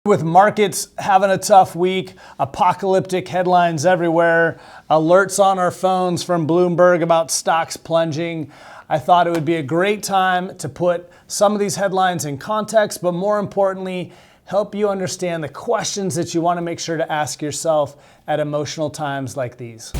With markets having a tough week, apocalyptic headlines everywhere, alerts on our phones from Bloomberg about stocks plunging, I thought it would be a great time to put some of these headlines in context, but more importantly, help you understand the questions that you want to make sure to ask yourself at emotional times like these.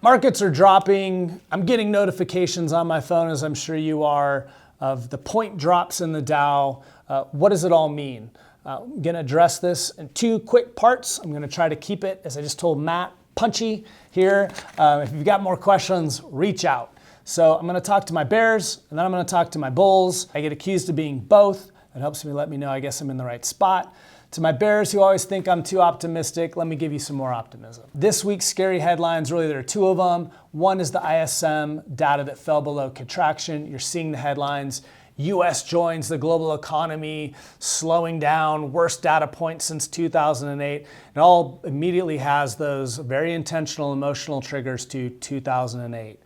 Markets are dropping. I'm getting notifications on my phone, as I'm sure you are, of the point drops in the Dow. What does it all mean? I'm going to address this in two quick parts. I'm going to try to keep it, as I just told Matt, punchy here. If you've got more questions, reach out. So I'm going to talk to my bears, and then I'm going to talk to my bulls. I get accused of being both. It helps me let me know I guess I'm in the right spot. To my bears who always think I'm too optimistic, let me give you some more optimism. This week's scary headlines, really there are two of them. One is the ISM data that fell below contraction. You're seeing the headlines. US joins the global economy, slowing down, worst data point since 2008. It all immediately has those very intentional emotional triggers to 2008.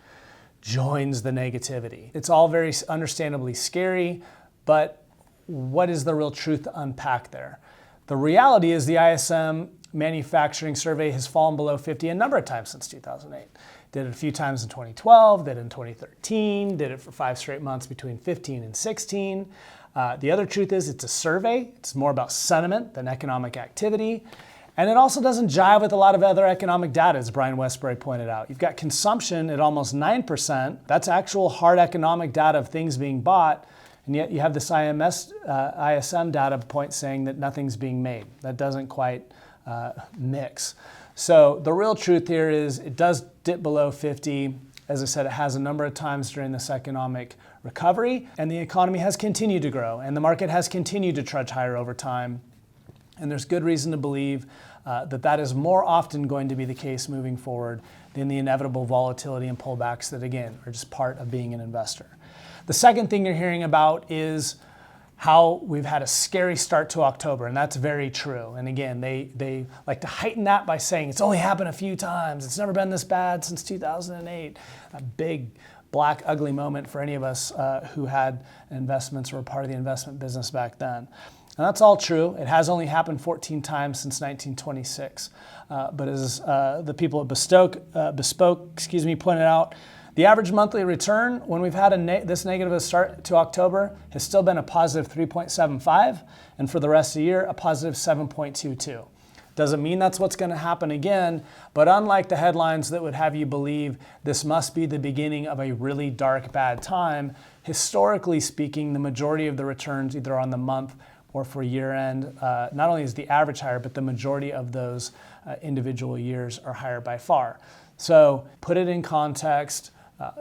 Joins the negativity. It's all very understandably scary, but what is the real truth to unpack there? The reality is the ISM manufacturing survey has fallen below 50 a number of times since 2008. Did it a few times in 2012, did it in 2013, did it for 5 straight months between 15 and 16. The other truth is it's a survey. It's more about sentiment than economic activity. And it also doesn't jive with a lot of other economic data, as Brian Westbury pointed out. You've got consumption at almost 9%. That's actual hard economic data of things being bought. And yet you have this ISM data point saying that nothing's being made. That doesn't quite mix. So the real truth here is it does dip below 50. As I said, it has a number of times during this economic recovery. And the economy has continued to grow. And the market has continued to trudge higher over time. And there's good reason to believe that is more often going to be the case moving forward than the inevitable volatility and pullbacks that, again, are just part of being an investor. The second thing you're hearing about is how we've had a scary start to October, and that's very true. And again, they like to heighten that by saying it's only happened a few times. It's never been this bad since 2008. A big, black, ugly moment for any of us who had investments or were part of the investment business back then. And that's all true. It has only happened 14 times since 1926. But as the people at Bespoke pointed out, the average monthly return when we've had this negative start to October has still been a positive 3.75, and for the rest of the year, a positive 7.22. Doesn't mean that's what's going to happen again, but unlike the headlines that would have you believe this must be the beginning of a really dark, bad time, historically speaking, the majority of the returns either on the month or for year end, not only is the average higher, but the majority of those individual years are higher by far. So put it in context.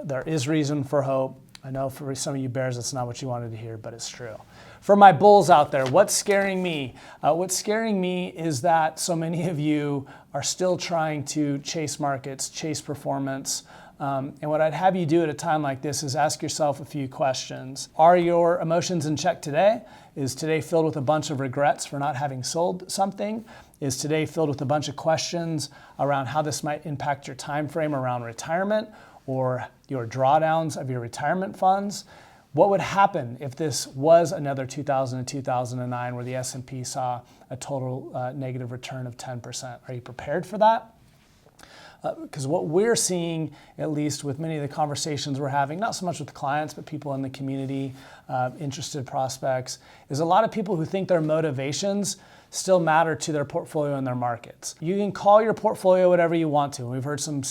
There is reason for hope. I know for some of you bears, it's not what you wanted to hear, but it's true. For my bulls out there, what's scaring me? What's scaring me is that so many of you are still trying to chase markets, chase performance. And what I'd have you do at a time like this is ask yourself a few questions. Are your emotions in check today? Is today filled with a bunch of regrets for not having sold something? Is today filled with a bunch of questions around how this might impact your time frame around retirement or your drawdowns of your retirement funds? What would happen if this was another 2000 and 2009 where the S&P saw a total negative return of 10%? Are you prepared for that? Because what we're seeing, at least with many of the conversations we're having, not so much with clients, but people in the community, interested prospects, is a lot of people who think their motivations still matter to their portfolio and their markets. You can call your portfolio whatever you want to. We've heard some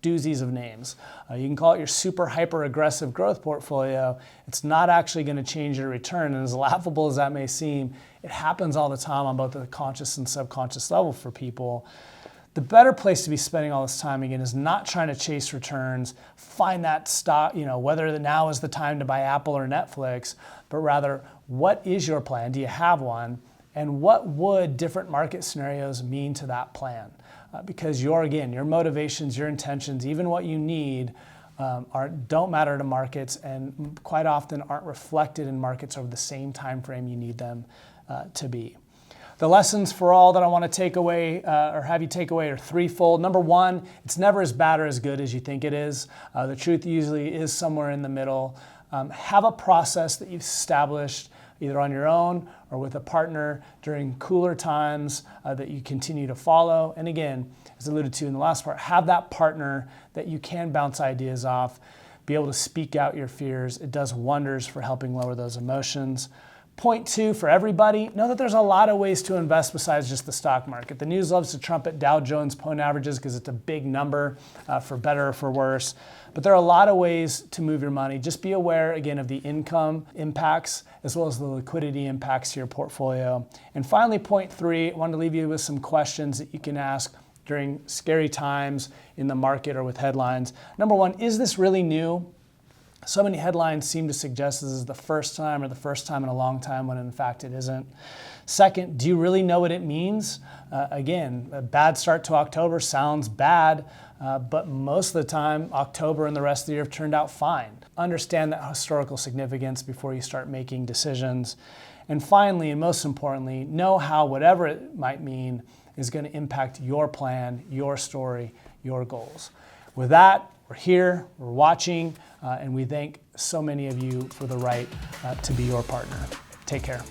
doozies of names. You can call it your super hyper aggressive growth portfolio. It's not actually going to change your return. And as laughable as that may seem, it happens all the time on both the conscious and subconscious level for people. The better place to be spending all this time, again, is not trying to chase returns, find that stock, whether now is the time to buy Apple or Netflix, but rather, what is your plan? Do you have one? And what would different market scenarios mean to that plan? Because your motivations, your intentions, even what you need don't matter to markets and quite often aren't reflected in markets over the same time frame you need them to be. The lessons for all that I want to take away or have you take away are threefold. Number one, it's never as bad or as good as you think it is. The truth usually is somewhere in the middle. Have a process that you've established either on your own or with a partner during cooler times that you continue to follow. And again, as alluded to in the last part, have that partner that you can bounce ideas off, be able to speak out your fears. It does wonders for helping lower those emotions. Point 2 for everybody, know that there's a lot of ways to invest besides just the stock market. The news loves to trumpet Dow Jones point averages because it's a big number, for better or for worse. But there are a lot of ways to move your money. Just be aware, again, of the income impacts as well as the liquidity impacts to your portfolio. And finally, point 3, I wanted to leave you with some questions that you can ask during scary times in the market or with headlines. Number 1, is this really new? So many headlines seem to suggest this is the first time or the first time in a long time when in fact it isn't. Second, do you really know what it means? Again, a bad start to October sounds bad, but most of the time, October and the rest of the year have turned out fine. Understand that historical significance before you start making decisions. And finally, and most importantly, know how whatever it might mean is going to impact your plan, your story, your goals. With that, we're here, we're watching, and we thank so many of you for the right to be your partner. Take care.